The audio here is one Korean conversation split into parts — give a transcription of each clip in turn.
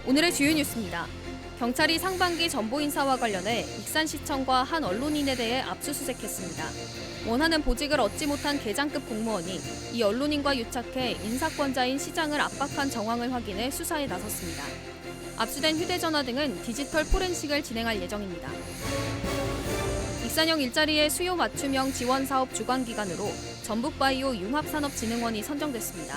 오늘의 주요 뉴스입니다. 경찰이 상반기 전보 인사와 관련해 익산시청과 한 언론인에 대해 압수수색했습니다. 원하는 보직을 얻지 못한 계장급 공무원이 이 언론인과 유착해 인사권자인 시장을 압박한 정황을 확인해 수사에 나섰습니다. 압수된 휴대전화 등은 디지털 포렌식을 진행할 예정입니다. 익산형 일자리의 수요 맞춤형 지원사업 주관기관으로 전북바이오 융합산업진흥원이 선정됐습니다.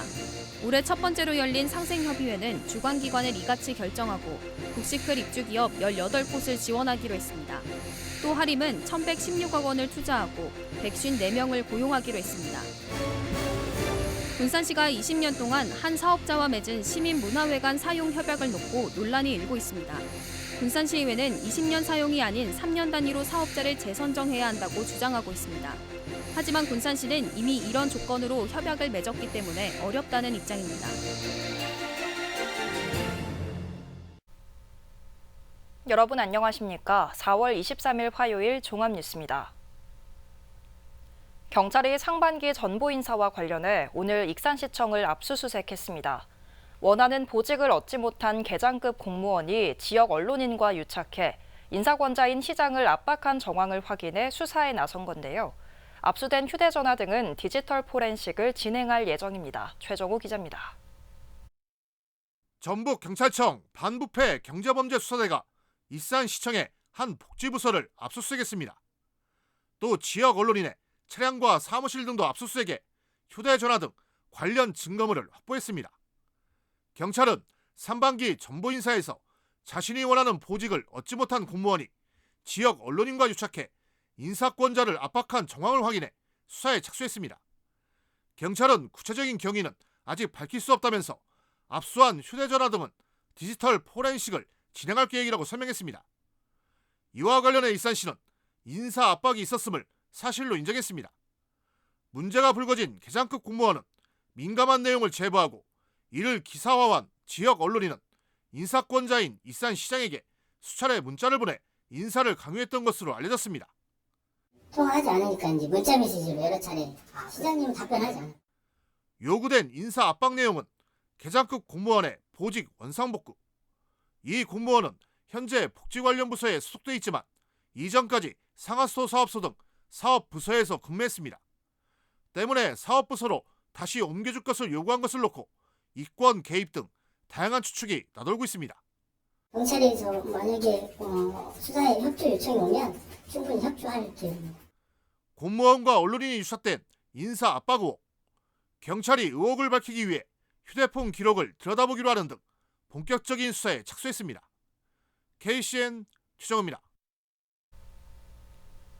올해 첫 번째로 열린 상생협의회는 주관기관을 이같이 결정하고 국시클 입주기업 18곳을 지원하기로 했습니다. 또 하림은 1,116억 원을 투자하고 154명을 고용하기로 했습니다. 군산시가 20년 동안 한 사업자와 맺은 시민문화회관 사용 협약을 놓고 논란이 일고 있습니다. 군산시의회는 20년 사용이 아닌 3년 단위로 사업자를 재선정해야 한다고 주장하고 있습니다. 하지만 군산시는 이미 이런 조건으로 협약을 맺었기 때문에 어렵다는 입장입니다. 여러분 안녕하십니까? 4월 23일 화요일 종합뉴스입니다. 경찰이 상반기 전보 인사와 관련해 오늘 익산시청을 압수수색했습니다. 원하는 보직을 얻지 못한 계장급 공무원이 지역 언론인과 유착해 인사권자인 시장을 압박한 정황을 확인해 수사에 나선 건데요. 압수된 휴대전화 등은 디지털 포렌식을 진행할 예정입니다. 최정우 기자입니다. 전북경찰청 반부패 경제범죄수사대가 익산시청의 한 복지부서를 압수수색했습니다. 또 지역 언론인의 차량과 사무실 등도 압수수색해 휴대전화 등 관련 증거물을 확보했습니다. 경찰은 상반기 전보인사에서 자신이 원하는 보직을 얻지 못한 공무원이 지역 언론인과 유착해 인사권자를 압박한 정황을 확인해 수사에 착수했습니다. 경찰은 구체적인 경위는 아직 밝힐 수 없다면서 압수한 휴대전화 등은 디지털 포렌식을 진행할 계획이라고 설명했습니다. 이와 관련해 익산시는 인사 압박이 있었음을 사실로 인정했습니다. 문제가 불거진 계장급 공무원은 민감한 내용을 제보하고 이를 기사화한 지역 언론인은 인사권자인 익산시장에게 수차례 문자를 보내 인사를 강요했던 것으로 알려졌습니다. 통화하지 않으니까 이제 문자 메시지로 여러 차례 시장님은 답변하지 않아요. 요구된 인사 압박 내용은 계장급 공무원의 보직 원상복구. 이 공무원은 현재 복지관련부서에 소속돼 있지만 이전까지 상하수 사업소 등 사업부서에서 근무했습니다. 때문에 사업부서로 다시 옮겨줄 것을 요구한 것을 놓고 이권 개입 등 다양한 추측이 나돌고 있습니다. 경찰에서 만약에 수사에 협조 요청이 오면 충분히 협조할 계획입니다. 공무원과 언론인이 유착된 인사 압박 의혹. 경찰이 의혹을 밝히기 위해 휴대폰 기록을 들여다보기로 하는 등 본격적인 수사에 착수했습니다. KCN 최정우입니다.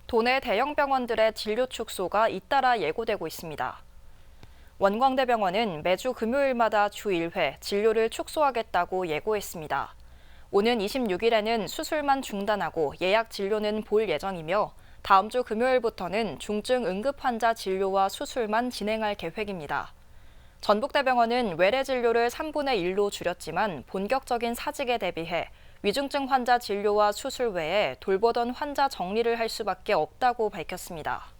도내 대형 병원들의 진료 축소가 잇따라 예고되고 있습니다. 원광대병원은 매주 금요일마다 주 1회 진료를 축소하겠다고 예고했습니다. 오는 26일에는 수술만 중단하고 예약 진료는 볼 예정이며 다음 주 금요일부터는 중증 응급 환자 진료와 수술만 진행할 계획입니다. 전북대병원은 외래 진료를 3분의 1로 줄였지만 본격적인 사직에 대비해 위중증 환자 진료와 수술 외에 돌보던 환자 정리를 할 수밖에 없다고 밝혔습니다.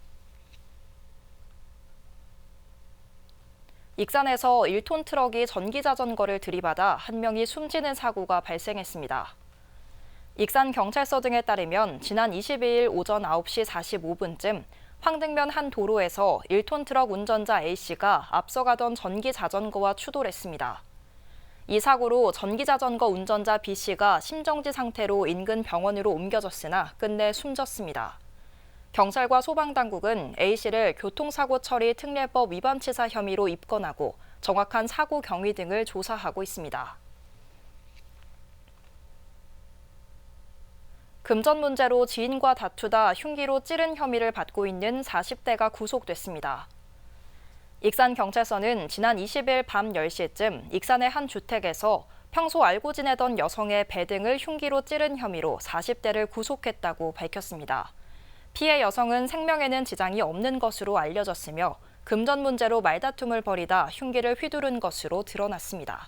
익산에서 1톤 트럭이 전기자전거를 들이받아 한 명이 숨지는 사고가 발생했습니다. 익산경찰서 등에 따르면 지난 22일 오전 9시 45분쯤 황등면 한 도로에서 1톤 트럭 운전자 A씨가 앞서가던 전기자전거와 추돌했습니다. 이 사고로 전기자전거 운전자 B씨가 심정지 상태로 인근 병원으로 옮겨졌으나 끝내 숨졌습니다. 경찰과 소방당국은 A씨를 교통사고 처리 특례법 위반치사 혐의로 입건하고 정확한 사고 경위 등을 조사하고 있습니다. 금전 문제로 지인과 다투다 흉기로 찌른 혐의를 받고 있는 40대가 구속됐습니다. 익산경찰서는 지난 20일 밤 10시쯤 익산의 한 주택에서 평소 알고 지내던 여성의 배 등을 흉기로 찌른 혐의로 40대를 구속했다고 밝혔습니다. 피해 여성은 생명에는 지장이 없는 것으로 알려졌으며 금전 문제로 말다툼을 벌이다 흉기를 휘두른 것으로 드러났습니다.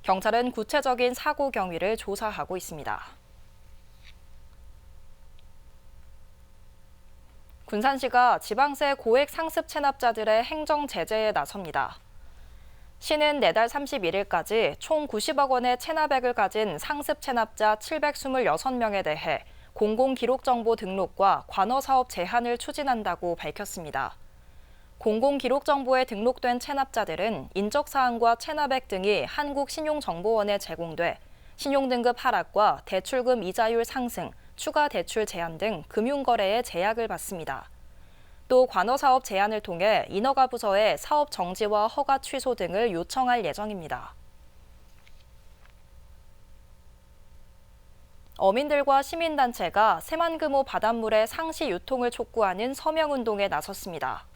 경찰은 구체적인 사고 경위를 조사하고 있습니다. 군산시가 지방세 고액 상습 체납자들의 행정 제재에 나섭니다. 시는 내달 31일까지 총 90억 원의 체납액을 가진 상습 체납자 726명에 대해 공공기록정보 등록과 관어사업 제한을 추진한다고 밝혔습니다. 공공기록정보에 등록된 체납자들은 인적사항과 체납액 등이 한국신용정보원에 제공돼 신용등급 하락과 대출금 이자율 상승, 추가 대출 제한 등 금융거래에 제약을 받습니다. 또 관어사업 제한을 통해 인허가 부서에 사업 정지와 허가 취소 등을 요청할 예정입니다. 어민들과 시민단체가 새만금호 바닷물의 상시 유통을 촉구하는 서명운동에 나섰습니다.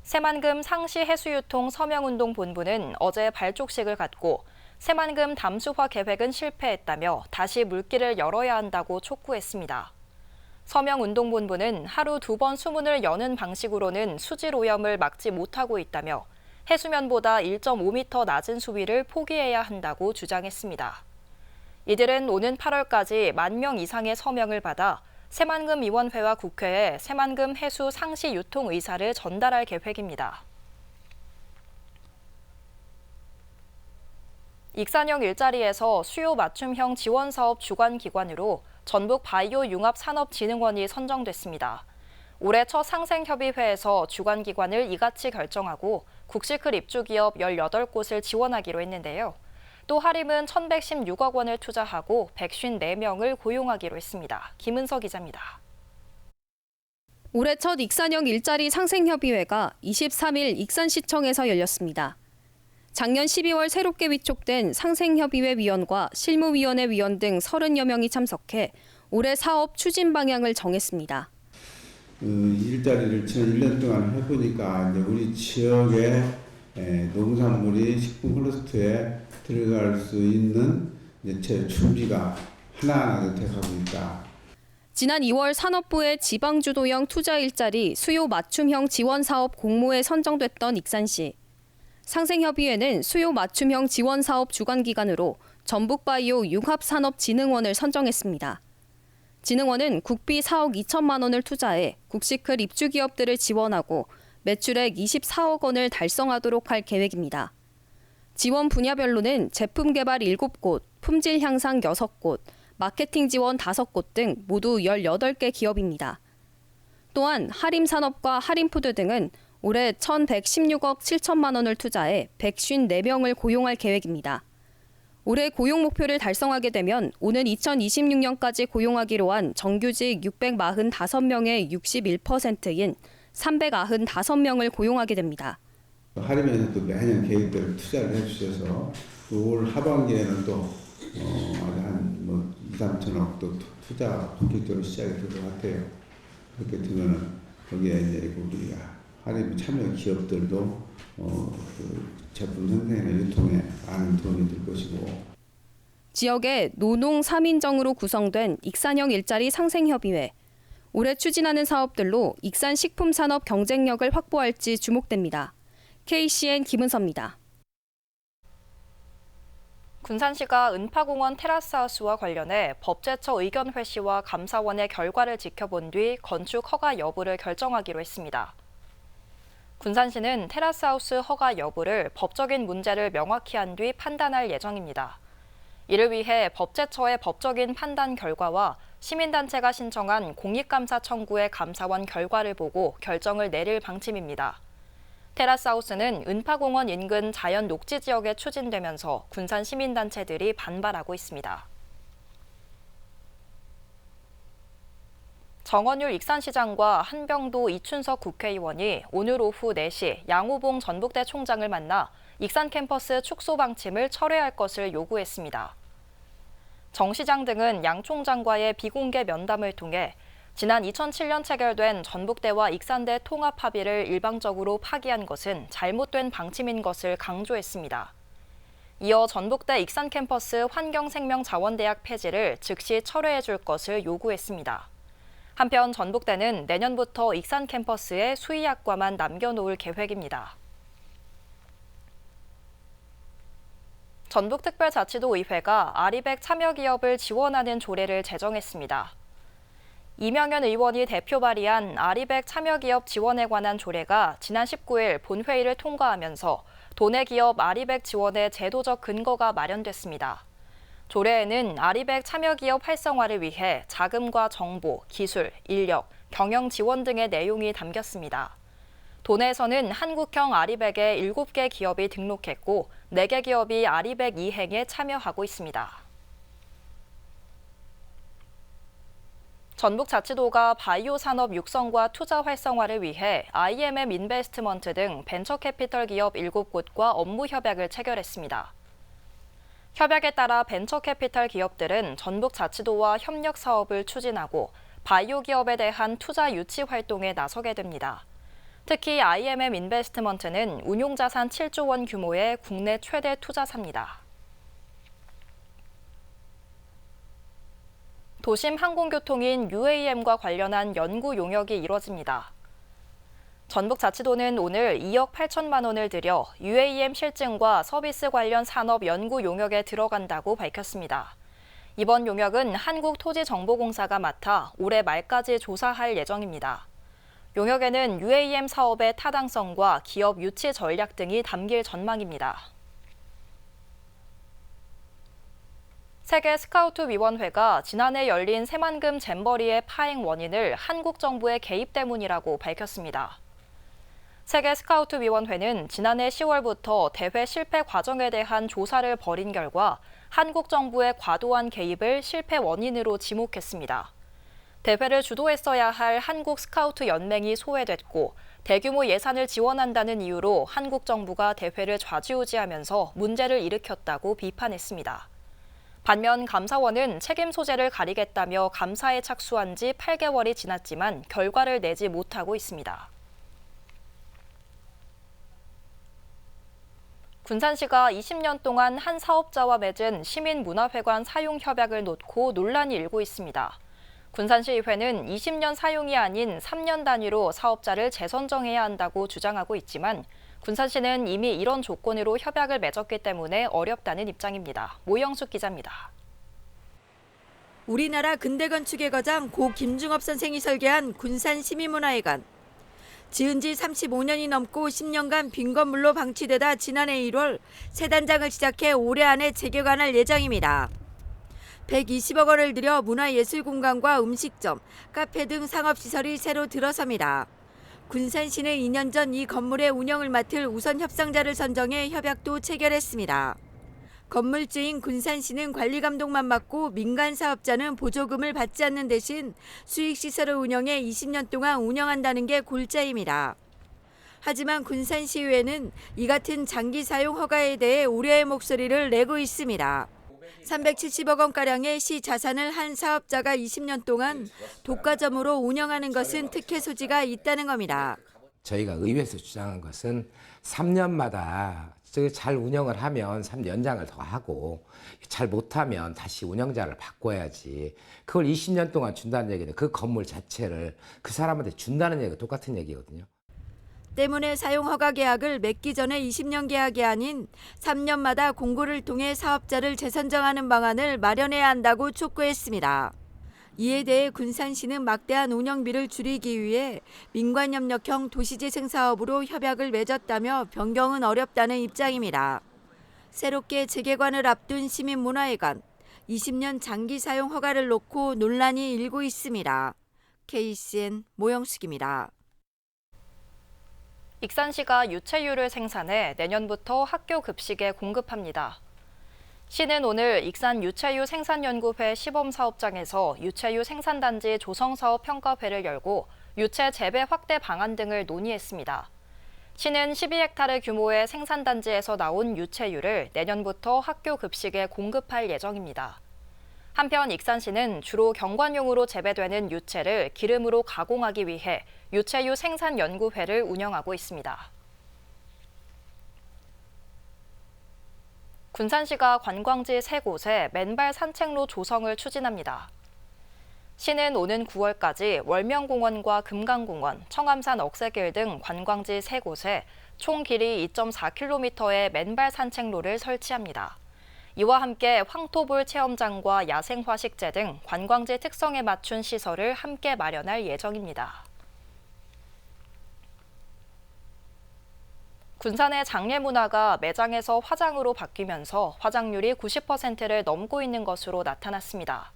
새만금 상시 해수유통 서명운동본부는 어제 발족식을 갖고 새만금 담수화 계획은 실패했다며 다시 물길을 열어야 한다고 촉구했습니다. 서명운동본부는 하루 2번 수문을 여는 방식으로는 수질 오염을 막지 못하고 있다며 해수면보다 1.5m 낮은 수위를 포기해야 한다고 주장했습니다. 이들은 오는 8월까지 10,000명 이상의 서명을 받아 새만금위원회와 국회에 새만금 해수 상시 유통 의사를 전달할 계획입니다. 익산형 일자리에서 수요 맞춤형 지원사업 주관기관으로 전북 바이오융합산업진흥원이 선정됐습니다. 올해 첫 상생협의회에서 주관기관을 이같이 결정하고 국시클 입주기업 18곳을 지원하기로 했는데요. 또 하림은 1,116억 원을 투자하고 154명을 고용하기로 했습니다. 김은서 기자입니다. 올해 첫 익산형 일자리 상생협의회가 23일 익산시청에서 열렸습니다. 작년 12월 새롭게 위촉된 상생협의회 위원과 실무위원회 위원 등 30여 명이 참석해 올해 사업 추진 방향을 정했습니다. 일자리를 지난 1년 동안 해보니까 이제 우리 지역의 농산물이 식품 클러스터에 들어갈 수 있는 제 준비가 하나하나 돼가고 있다. 지난 2월 산업부의 지방주도형 투자 일자리 수요 맞춤형 지원 사업 공모에 선정됐던 익산시. 상생협의회는 수요 맞춤형 지원 사업 주관기관으로 전북바이오 융합산업진흥원을 선정했습니다. 진흥원은 국비 4억 2천만 원을 투자해 국시클 입주기업들을 지원하고 매출액 24억 원을 달성하도록 할 계획입니다. 지원 분야별로는 제품 개발 7곳, 품질 향상 6곳, 마케팅 지원 5곳 등 모두 18개 기업입니다. 또한 하림산업과 하림푸드 등은 올해 1,116억 7천만 원을 투자해 154명을 고용할 계획입니다. 올해 고용 목표를 달성하게 되면 오는 2026년까지 고용하기로 한 정규직 645명의 61%인 395명을 고용하게 됩니다. 하림에서도 매년 계획대로 투자를 해주셔서 올 하반기에는 또 한 2, 3천억 또 투자 본격적으로 시작이 될 것 같아요. 그렇게 되면은 거기에 이제 우리 하림 참여 기업들도 그 제품 생산이나 유통에 많은 도움이 될 것이고. 지역의 노농 3인정으로 구성된 익산형 일자리 상생협의회. 올해 추진하는 사업들로 익산 식품산업 경쟁력을 확보할지 주목됩니다. KCN 김은서입니다. 군산시가 은파공원 테라스하우스와 관련해 법제처 의견 회시와 감사원의 결과를 지켜본 뒤 건축 허가 여부를 결정하기로 했습니다. 군산시는 테라스하우스 허가 여부를 법적인 문제를 명확히 한 뒤 판단할 예정입니다. 이를 위해 법제처의 법적인 판단 결과와 시민단체가 신청한 공익감사 청구의 감사원 결과를 보고 결정을 내릴 방침입니다. 테라스하우스는 은파공원 인근 자연 녹지 지역에 추진되면서 군산 시민단체들이 반발하고 있습니다. 정원율 익산시장과 한병도 이춘석 국회의원이 오늘 오후 4시 양호봉 전북대 총장을 만나 익산 캠퍼스 축소 방침을 철회할 것을 요구했습니다. 정 시장 등은 양 총장과의 비공개 면담을 통해 지난 2007년 체결된 전북대와 익산대 통합 합의를 일방적으로 파기한 것은 잘못된 방침인 것을 강조했습니다. 이어 전북대 익산 캠퍼스 환경생명자원대학 폐지를 즉시 철회해 줄 것을 요구했습니다. 한편 전북대는 내년부터 익산 캠퍼스에 수의학과만 남겨놓을 계획입니다. 전북특별자치도의회가 아리백 참여기업을 지원하는 조례를 제정했습니다. 이명현 의원이 대표 발의한 아리백 참여기업 지원에 관한 조례가 지난 19일 본회의를 통과하면서 도내 기업 아리백 지원의 제도적 근거가 마련됐습니다. 조례에는 아리백 참여 기업 활성화를 위해 자금과 정보, 기술, 인력, 경영 지원 등의 내용이 담겼습니다. 도내에서는 한국형 아리백에 7개 기업이 등록했고 4개 기업이 아리백 이행에 참여하고 있습니다. 전북자치도가 바이오 산업 육성과 투자 활성화를 위해 IMM 인베스트먼트 등 벤처캐피털 기업 7곳과 업무 협약을 체결했습니다. 협약에 따라 벤처캐피털 기업들은 전북자치도와 협력 사업을 추진하고 바이오 기업에 대한 투자 유치 활동에 나서게 됩니다. 특히 IMM 인베스트먼트는 운용자산 7조 원 규모의 국내 최대 투자사입니다. 도심 항공교통인 UAM과 관련한 연구 용역이 이뤄집니다. 전북자치도는 오늘 2억 8천만 원을 들여 UAM 실증과 서비스 관련 산업 연구 용역에 들어간다고 밝혔습니다. 이번 용역은 한국토지정보공사가 맡아 올해 말까지 조사할 예정입니다. 용역에는 UAM 사업의 타당성과 기업 유치 전략 등이 담길 전망입니다. 세계 스카우트위원회가 지난해 열린 새만금 잼버리의 파행 원인을 한국 정부의 개입 때문이라고 밝혔습니다. 세계 스카우트위원회는 지난해 10월부터 대회 실패 과정에 대한 조사를 벌인 결과 한국 정부의 과도한 개입을 실패 원인으로 지목했습니다. 대회를 주도했어야 할 한국 스카우트 연맹이 소외됐고 대규모 예산을 지원한다는 이유로 한국 정부가 대회를 좌지우지하면서 문제를 일으켰다고 비판했습니다. 반면 감사원은 책임 소재를 가리겠다며 감사에 착수한 지 8개월이 지났지만 결과를 내지 못하고 있습니다. 군산시가 20년 동안 한 사업자와 맺은 시민문화회관 사용 협약을 놓고 논란이 일고 있습니다. 군산시의회는 20년 사용이 아닌 3년 단위로 사업자를 재선정해야 한다고 주장하고 있지만 군산시는 이미 이런 조건으로 협약을 맺었기 때문에 어렵다는 입장입니다. 모영숙 기자입니다. 우리나라 근대건축의 거장 고 김중업 선생이 설계한 군산시민문화회관. 지은 지 35년이 넘고 10년간 빈 건물로 방치되다 지난해 1월 새 단장을 시작해 올해 안에 재개관할 예정입니다. 120억 원을 들여 문화예술공간과 음식점, 카페 등 상업시설이 새로 들어섭니다. 군산시는 2년 전 이 건물의 운영을 맡을 우선 협상자를 선정해 협약도 체결했습니다. 건물주인 군산시는 관리감독만 맡고 민간 사업자는 보조금을 받지 않는 대신 수익시설을 운영해 20년 동안 운영한다는 게 골자입니다. 하지만 군산시의회는 이 같은 장기 사용 허가에 대해 우려의 목소리를 내고 있습니다. 370억 원가량의 시 자산을 한 사업자가 20년 동안 독과점으로 운영하는 것은 특혜 소지가 있다는 겁니다. 저희가 의회에서 주장한 것은 3년마다 잘 운영을 하면 3년 연장을 더 하고 잘 못하면 다시 운영자를 바꿔야지. 그걸 20년 동안 준다는 얘기는 그 건물 자체를 그 사람한테 준다는 얘기가 똑같은 얘기거든요. 때문에 사용허가 계약을 맺기 전에 20년 계약이 아닌 3년마다 공고를 통해 사업자를 재선정하는 방안을 마련해야 한다고 촉구했습니다. 이에 대해 군산시는 막대한 운영비를 줄이기 위해 민관협력형 도시재생 사업으로 협약을 맺었다며 변경은 어렵다는 입장입니다. 새롭게 재개관을 앞둔 시민문화회관, 20년 장기 사용 허가를 놓고 논란이 일고 있습니다. KCN 모영숙입니다. 익산시가 유채유를 생산해 내년부터 학교 급식에 공급합니다. 시는 오늘 익산 유채유 생산연구회 시범사업장에서 유채유 생산단지 조성사업 평가회를 열고 유채 재배 확대 방안 등을 논의했습니다. 시는 12헥타르 규모의 생산단지에서 나온 유채유를 내년부터 학교 급식에 공급할 예정입니다. 한편 익산시는 주로 경관용으로 재배되는 유채를 기름으로 가공하기 위해 유채유 생산연구회를 운영하고 있습니다. 군산시가 관광지 3곳에 맨발 산책로 조성을 추진합니다. 시는 오는 9월까지 월명공원과 금강공원, 청암산 억새길 등 관광지 3곳에 총 길이 2.4km의 맨발 산책로를 설치합니다. 이와 함께 황토볼 체험장과 야생화식제 등 관광지 특성에 맞춘 시설을 함께 마련할 예정입니다. 군산의 장례 문화가 매장에서 화장으로 바뀌면서 화장률이 90%를 넘고 있는 것으로 나타났습니다.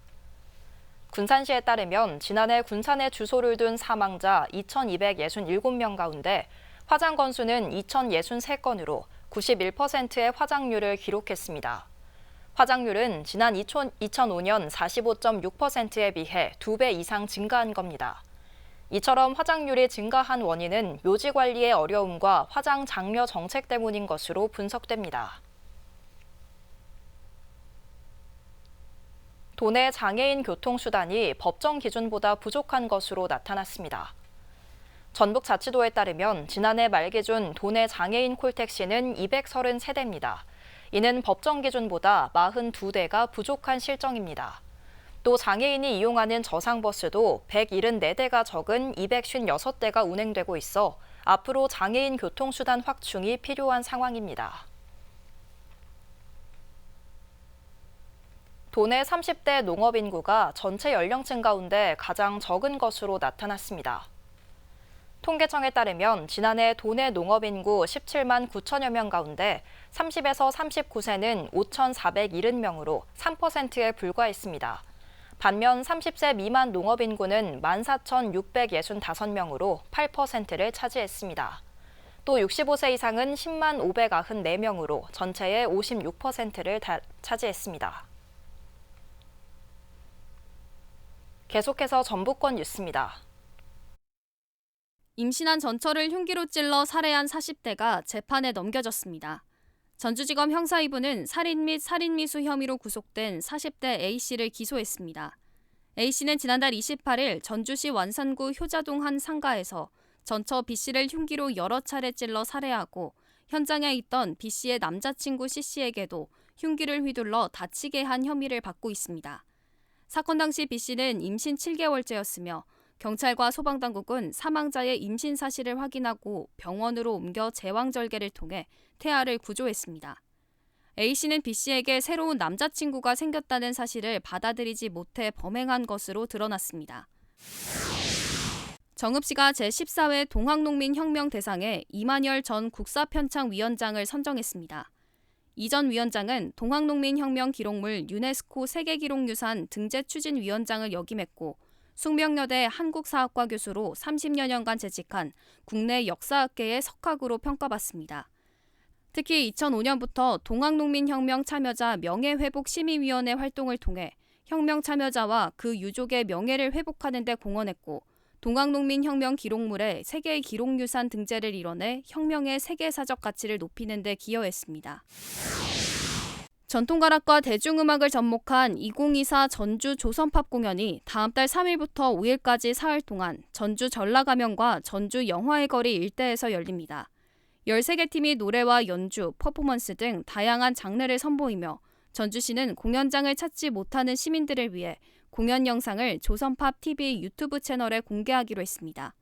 군산시에 따르면 지난해 군산에 주소를 둔 사망자 2,267명 가운데 화장 건수는 2,063건으로 91%의 화장률을 기록했습니다. 화장률은 지난 2005년 45.6%에 비해 2배 이상 증가한 겁니다. 이처럼 화장률이 증가한 원인은 묘지 관리의 어려움과 화장 장려 정책 때문인 것으로 분석됩니다. 도내 장애인 교통수단이 법정 기준보다 부족한 것으로 나타났습니다. 전북자치도에 따르면 지난해 말 기준 도내 장애인 콜택시는 233대입니다. 이는 법정 기준보다 42대가 부족한 실정입니다. 또 장애인이 이용하는 저상버스도 174대가 적은 256대가 운행되고 있어 앞으로 장애인 교통수단 확충이 필요한 상황입니다. 도내 30대 농업 인구가 전체 연령층 가운데 가장 적은 것으로 나타났습니다. 통계청에 따르면 지난해 도내 농업 인구 17만 9천여 명 가운데 30에서 39세는 5,470명으로 3%에 불과했습니다. 반면 30세 미만 농업 인구는 14,665명으로 8%를 차지했습니다. 또 65세 이상은 10만 594명으로 전체의 56%를 차지했습니다. 계속해서 전북권 뉴스입니다. 임신한 전처를 흉기로 찔러 살해한 40대가 재판에 넘겨졌습니다. 전주지검 형사 2부는 살인 및 살인미수 혐의로 구속된 40대 A씨를 기소했습니다. A씨는 지난달 28일 전주시 완산구 효자동 한 상가에서 전처 B씨를 흉기로 여러 차례 찔러 살해하고 현장에 있던 B씨의 남자친구 C씨에게도 흉기를 휘둘러 다치게 한 혐의를 받고 있습니다. 사건 당시 B씨는 임신 7개월째였으며 경찰과 소방당국은 사망자의 임신 사실을 확인하고 병원으로 옮겨 제왕절개를 통해 태아를 구조했습니다. A씨는 B씨에게 새로운 남자친구가 생겼다는 사실을 받아들이지 못해 범행한 것으로 드러났습니다. 정읍시가 제14회 동학농민혁명 대상에 이만열 전 국사편창위원장을 선정했습니다. 이 전 위원장은 동학농민혁명 기록물 유네스코 세계기록유산 등재추진위원장을 역임했고 숙명여대 한국사학과 교수로 30여 년간 재직한 국내 역사학계의 석학으로 평가받습니다. 특히 2005년부터 동학농민혁명 참여자 명예회복심의위원회 활동을 통해 혁명 참여자와 그 유족의 명예를 회복하는 데 공헌했고 동학농민혁명 기록물의 세계 기록유산 등재를 이뤄내 혁명의 세계사적 가치를 높이는 데 기여했습니다. 전통가락과 대중음악을 접목한 2024 전주 조선팝 공연이 다음 달 3일부터 5일까지 사흘 동안 전주 전라가면과 전주 영화의 거리 일대에서 열립니다. 13개 팀이 노래와 연주, 퍼포먼스 등 다양한 장르를 선보이며 전주시는 공연장을 찾지 못하는 시민들을 위해 공연 영상을 조선팝 TV 유튜브 채널에 공개하기로 했습니다.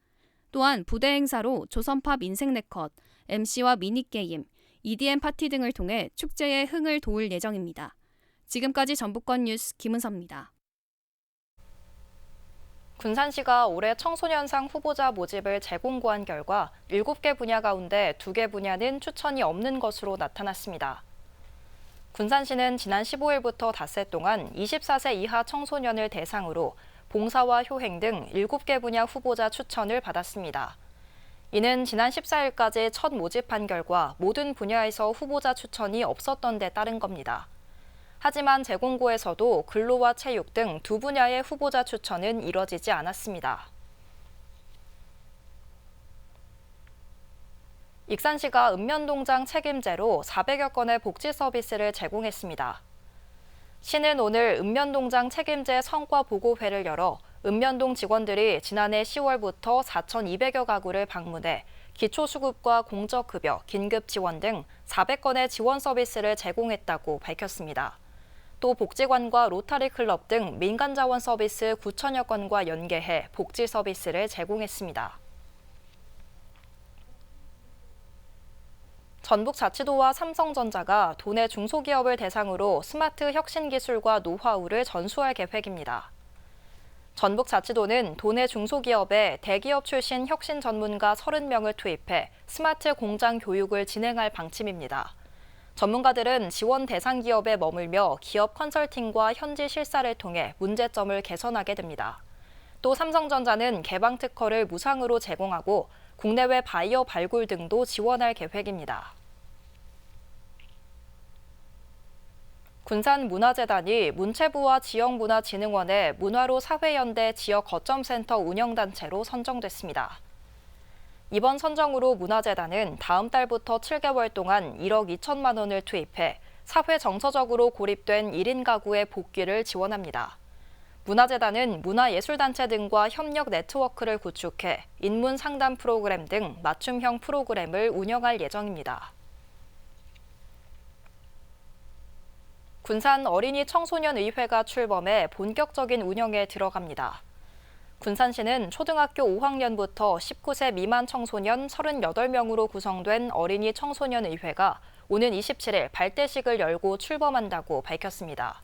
또한 부대 행사로 조선팝 인생 네컷, MC와 미니게임, EDM 파티 등을 통해 축제의 흥을 도울 예정입니다. 지금까지 전북권 뉴스 김은서입니다. 군산시가 올해 청소년상 후보자 모집을 재공고한 결과 7개 분야 가운데 2개 분야는 추천이 없는 것으로 나타났습니다. 군산시는 지난 15일부터 닷새 동안 24세 이하 청소년을 대상으로 봉사와 효행 등 7개 분야 후보자 추천을 받았습니다. 이는 지난 14일까지 첫 모집한 결과 모든 분야에서 후보자 추천이 없었던 데 따른 겁니다. 하지만 재공고에서도 근로와 체육 등 2분야의 후보자 추천은 이뤄지지 않았습니다. 익산시가 읍면동장 책임제로 400여 건의 복지 서비스를 제공했습니다. 시는 오늘 읍면동장 책임제 성과 보고회를 열어 읍면동 직원들이 지난해 10월부터 4,200여 가구를 방문해 기초수급과 공적급여, 긴급지원 등 400건의 지원 서비스를 제공했다고 밝혔습니다. 또 복지관과 로타리클럽 등 민간자원 서비스 9천여 건과 연계해 복지 서비스를 제공했습니다. 전북자치도와 삼성전자가 도내 중소기업을 대상으로 스마트 혁신 기술과 노하우를 전수할 계획입니다. 전북자치도는 도내 중소기업에 대기업 출신 혁신 전문가 30명을 투입해 스마트 공장 교육을 진행할 방침입니다. 전문가들은 지원 대상 기업에 머물며 기업 컨설팅과 현지 실사를 통해 문제점을 개선하게 됩니다. 또 삼성전자는 개방 특허를 무상으로 제공하고 국내외 바이어 발굴 등도 지원할 계획입니다. 군산문화재단이 문체부와 지역문화진흥원의 문화로 사회연대 지역 거점센터 운영단체로 선정됐습니다. 이번 선정으로 문화재단은 다음 달부터 7개월 동안 1억 2천만 원을 투입해 사회 정서적으로 고립된 1인 가구의 복귀를 지원합니다. 문화재단은 문화예술단체 등과 협력 네트워크를 구축해 인문 상담 프로그램 등 맞춤형 프로그램을 운영할 예정입니다. 군산 어린이 청소년의회가 출범해 본격적인 운영에 들어갑니다. 군산시는 초등학교 5학년부터 19세 미만 청소년 38명으로 구성된 어린이 청소년의회가 오는 27일 발대식을 열고 출범한다고 밝혔습니다.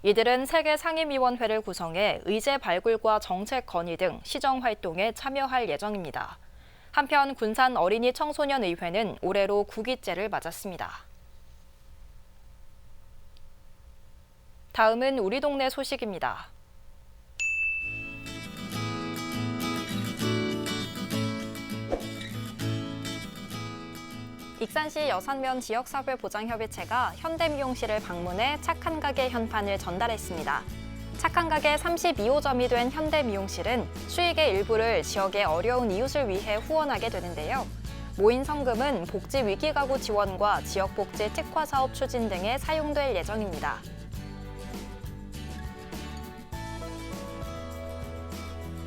이들은 세계 상임위원회를 구성해 의제 발굴과 정책 건의 등 시정 활동에 참여할 예정입니다. 한편 군산 어린이 청소년의회는 올해로 9기째를 맞았습니다. 다음은 우리 동네 소식입니다. 익산시 여산면 지역사회보장협의체가 현대미용실을 방문해 착한 가게 현판을 전달했습니다. 착한 가게 32호점이 된 현대미용실은 수익의 일부를 지역의 어려운 이웃을 위해 후원하게 되는데요. 모인 성금은 복지위기가구 지원과 지역복지 특화사업 추진 등에 사용될 예정입니다.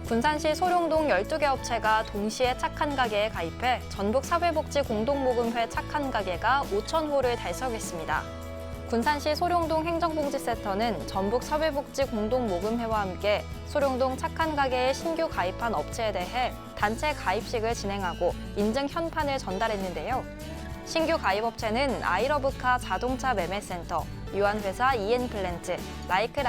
군산시 소룡동 12개 업체가 동시에 착한 가게에 가입해 전북사회복지공동모금회 착한 가게가 5,000호를 달성했습니다. 군산시 소룡동 행정복지센터는 전북사회복지공동모금회와 함께 소룡동 착한 가게에 신규 가입한 업체에 대해 단체 가입식을 진행하고 인증 현판을 전달했는데요. 신규 가입 업체는 아이러브카 자동차 매매센터, 유한회사 이엔플랜트, 라이크,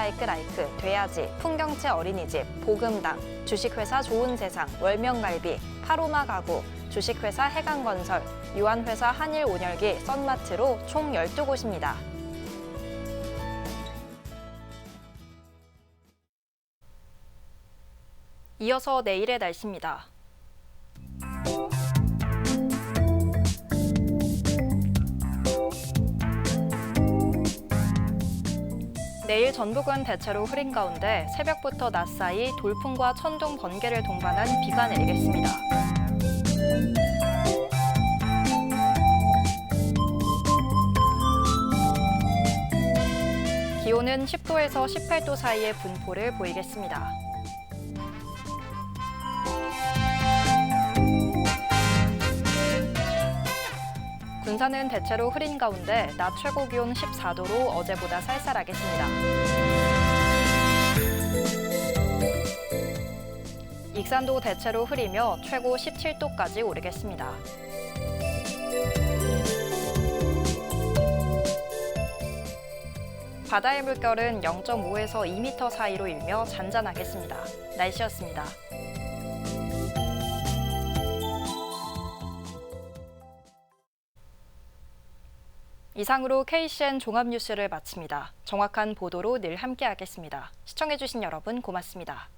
돼야지, 풍경채 어린이집, 복음당, 주식회사 좋은세상, 월명갈비, 파로마 가구, 주식회사 해강건설, 유한회사 한일온열기, 썬마트로 총 12곳입니다. 이어서 내일의 날씨입니다. 내일 전북은 대체로 흐린 가운데 새벽부터 낮 사이 돌풍과 천둥, 번개를 동반한 비가 내리겠습니다. 기온은 10도에서 18도 사이의 분포를 보이겠습니다. 군산은 대체로 흐린 가운데 낮 최고 기온 14도로 어제보다 쌀쌀하겠습니다. 익산도 대체로 흐리며 최고 17도까지 오르겠습니다. 바다의 물결은 0.5에서 2m 사이로 일며 잔잔하겠습니다. 날씨였습니다. 이상으로 KCN 종합뉴스를 마칩니다. 정확한 보도로 늘 함께하겠습니다. 시청해주신 여러분 고맙습니다.